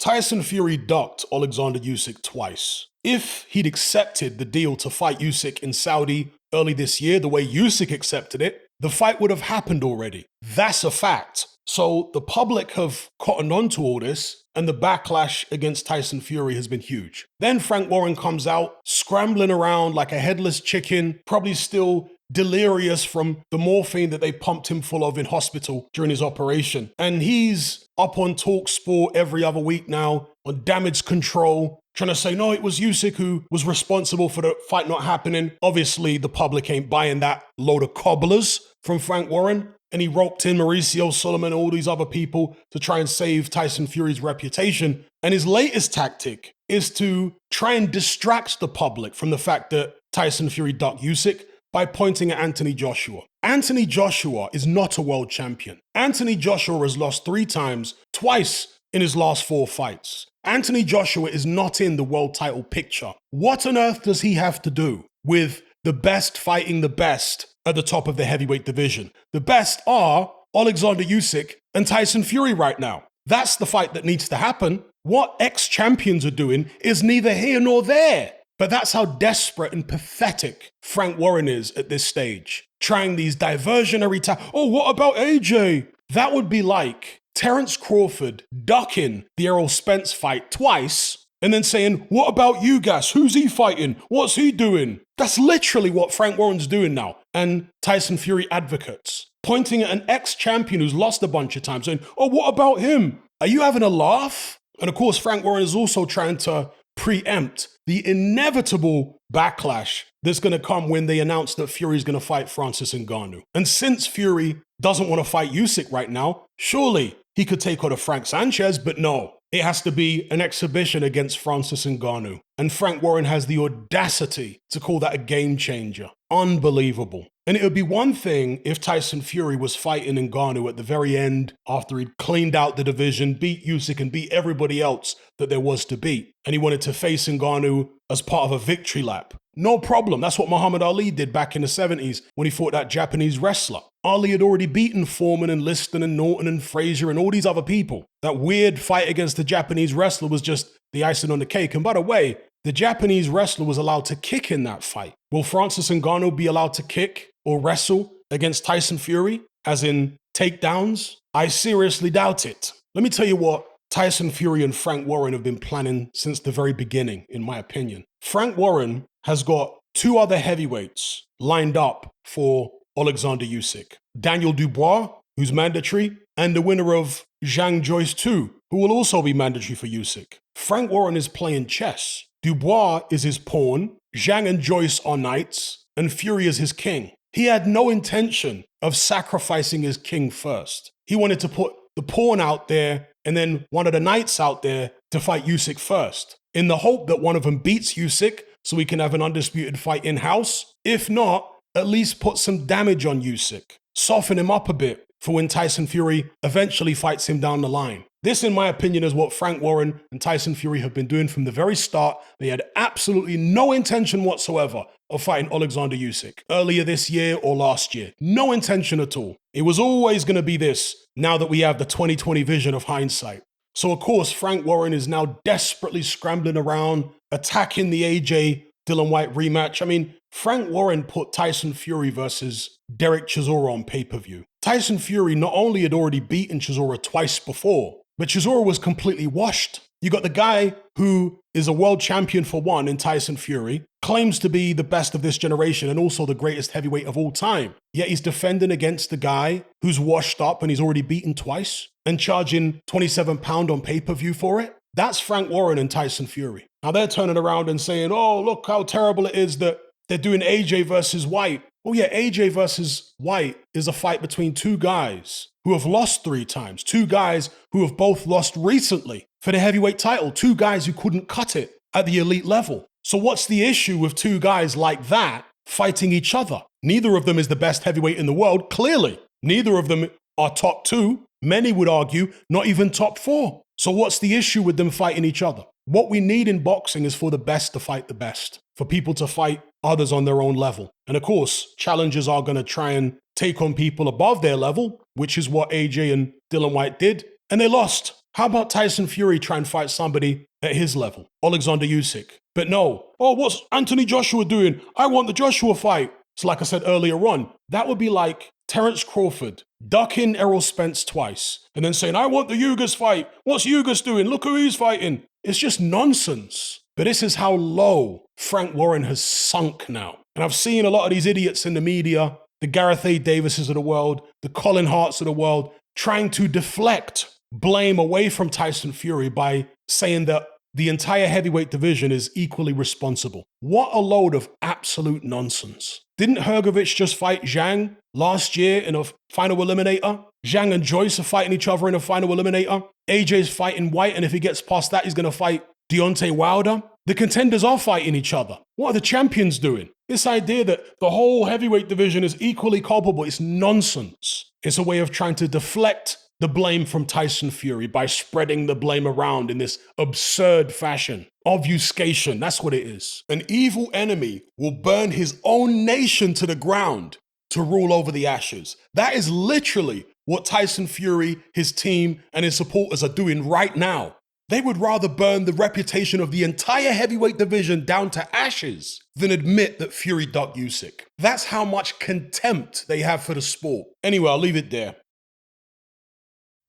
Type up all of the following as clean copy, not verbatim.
Tyson Fury ducked Alexander Usyk twice. If he'd accepted the deal to fight Usyk in Saudi early this year, the way Usyk accepted it, the fight would have happened already. That's a fact. So the public have cottoned on to all this, and the backlash against Tyson Fury has been huge. Then Frank Warren comes out, scrambling around like a headless chicken, probably still delirious from the morphine that they pumped him full of in hospital during his operation. And he's up on TalkSport every other week now on damage control, trying to say, no, it was Usyk who was responsible for the fight not happening. Obviously, the public ain't buying that load of cobblers from Frank Warren. And he roped in Mauricio Sulaiman and all these other people to try and save Tyson Fury's reputation. And his latest tactic is to try and distract the public from the fact that Tyson Fury ducked Usyk by pointing at Anthony Joshua. Anthony Joshua is not a world champion. Anthony Joshua has lost 3 times, twice in his last 4 fights. Anthony Joshua is not in the world title picture. What on earth does he have to do with the best fighting the best at the top of the heavyweight division? The best are Alexander Usyk and Tyson Fury right now. That's the fight that needs to happen. What ex-champions are doing is neither here nor there. But that's how desperate and pathetic Frank Warren is at this stage. Trying these diversionary oh, what about AJ? That would be like Terence Crawford ducking the Errol Spence fight twice and then saying, what about you guys? Who's he fighting? What's he doing? That's literally what Frank Warren's doing now. And Tyson Fury advocates, pointing at an ex-champion who's lost a bunch of times, saying, oh, what about him? Are you having a laugh? And of course, Frank Warren is also trying to preempt the inevitable backlash that's going to come when they announce that Fury's going to fight Francis Ngannou. And since Fury doesn't want to fight Usyk right now, surely he could take on a Frank Sanchez, but no. It has to be an exhibition against Francis Ngannou. And Frank Warren has the audacity to call that a game changer. Unbelievable. And it would be one thing if Tyson Fury was fighting Ngannou at the very end after he'd cleaned out the division, beat Usyk and beat everybody else that there was to beat. And he wanted to face Ngannou as part of a victory lap. No problem. That's what Muhammad Ali did back in the 70s when he fought that Japanese wrestler. Ali had already beaten Foreman and Liston and Norton and Frazier and all these other people. That weird fight against the Japanese wrestler was just the icing on the cake. And by the way, the Japanese wrestler was allowed to kick in that fight. Will Francis Ngannou be allowed to kick or wrestle against Tyson Fury, as in takedowns? I seriously doubt it. Let me tell you what Tyson Fury and Frank Warren have been planning since the very beginning, in my opinion. Frank Warren has got 2 other heavyweights lined up for Alexander Usyk. Daniel Dubois, who's mandatory, and the winner of Zhang Joyce 2, who will also be mandatory for Usyk. Frank Warren is playing chess. Dubois is his pawn, Zhang and Joyce are knights, and Fury is his king. He had no intention of sacrificing his king first. He wanted to put the pawn out there and then one of the knights out there to fight Usyk first, in the hope that one of them beats Usyk so we can have an undisputed fight in-house. If not, at least put some damage on Usyk, soften him up a bit for when Tyson Fury eventually fights him down the line. This, in my opinion, is what Frank Warren and Tyson Fury have been doing from the very start. They had absolutely no intention whatsoever of fighting Alexander Usyk earlier this year or last year. No intention at all. It was always going to be this, now that we have the 2020 vision of hindsight. So, of course, Frank Warren is now desperately scrambling around, attacking the AJ Dillian Whyte rematch. I mean, Frank Warren put Tyson Fury versus Derek Chisora on pay-per-view. Tyson Fury not only had already beaten Chisora twice before, but Chisora was completely washed. You got the guy who is a world champion for one in Tyson Fury, claims to be the best of this generation and also the greatest heavyweight of all time. Yet he's defending against the guy who's washed up and he's already beaten twice and charging £27 on pay-per-view for it. That's Frank Warren and Tyson Fury. Now they're turning around and saying, oh, look how terrible it is that they're doing AJ versus White. Oh yeah, AJ versus White is a fight between 2 guys who have lost 3 times. 2 guys who have both lost recently for the heavyweight title. 2 guys who couldn't cut it at the elite level. So what's the issue with 2 guys like that fighting each other? Neither of them is the best heavyweight in the world, clearly. Neither of them are top 2. Many would argue not even top 4. So what's the issue with them fighting each other? What we need in boxing is for the best to fight the best, for people to fight others on their own level. And of course, challengers are going to try and take on people above their level, which is what AJ and Dillian Whyte did. And they lost. How about Tyson Fury try and fight somebody at his level? Alexander Usyk. But no. Oh, what's Anthony Joshua doing? I want the Joshua fight. So like I said earlier on, that would be like Terence Crawford ducking Errol Spence twice and then saying, I want the Ugas fight. What's Ugas doing? Look who he's fighting. It's just nonsense. But this is how low Frank Warren has sunk now. And I've seen a lot of these idiots in the media, the Gareth A. Davises of the world, the Colin Harts of the world, trying to deflect blame away from Tyson Fury by saying that the entire heavyweight division is equally responsible. What a load of absolute nonsense. Didn't Hrgovic just fight Zhang last year in a final eliminator? Zhang and Joyce are fighting each other in a final eliminator. AJ's fighting White, and if he gets past that, he's going to fight Deontay Wilder. The contenders are fighting each other. What are the champions doing? This idea that the whole heavyweight division is equally culpable is nonsense. It's a way of trying to deflect the blame from Tyson Fury by spreading the blame around in this absurd fashion. Obfuscation, that's what it is. An evil enemy will burn his own nation to the ground to rule over the ashes. That is literally what Tyson Fury, his team, and his supporters are doing right now. They would rather burn the reputation of the entire heavyweight division down to ashes than admit that Fury ducked Usyk. That's how much contempt they have for the sport. Anyway, I'll leave it there.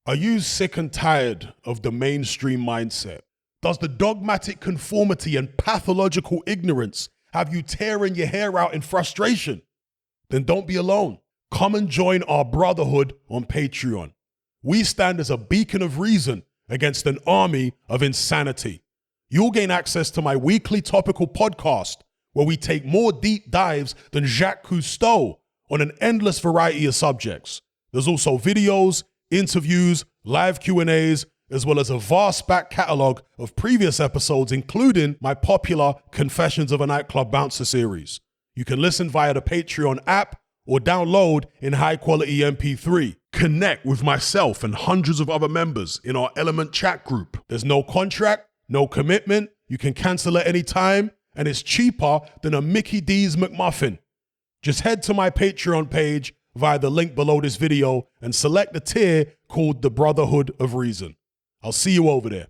Are you sick and tired of the mainstream mindset? Does the dogmatic conformity and pathological ignorance have you tearing your hair out in frustration? Then don't be alone. Come and join our brotherhood on Patreon. We stand as a beacon of reason against an army of insanity. You'll gain access to my weekly topical podcast where we take more deep dives than Jacques Cousteau on an endless variety of subjects. There's also videos, interviews, live Q&As, as well as a vast back catalogue of previous episodes, including my popular Confessions of a Nightclub Bouncer series. You can listen via the Patreon app or download in high-quality MP3. Connect with myself and hundreds of other members in our Element chat group. There's no contract, no commitment, you can cancel at any time, and it's cheaper than a Mickey D's McMuffin. Just head to my Patreon page via the link below this video and select the tier called the Brotherhood of Reason. I'll see you over there.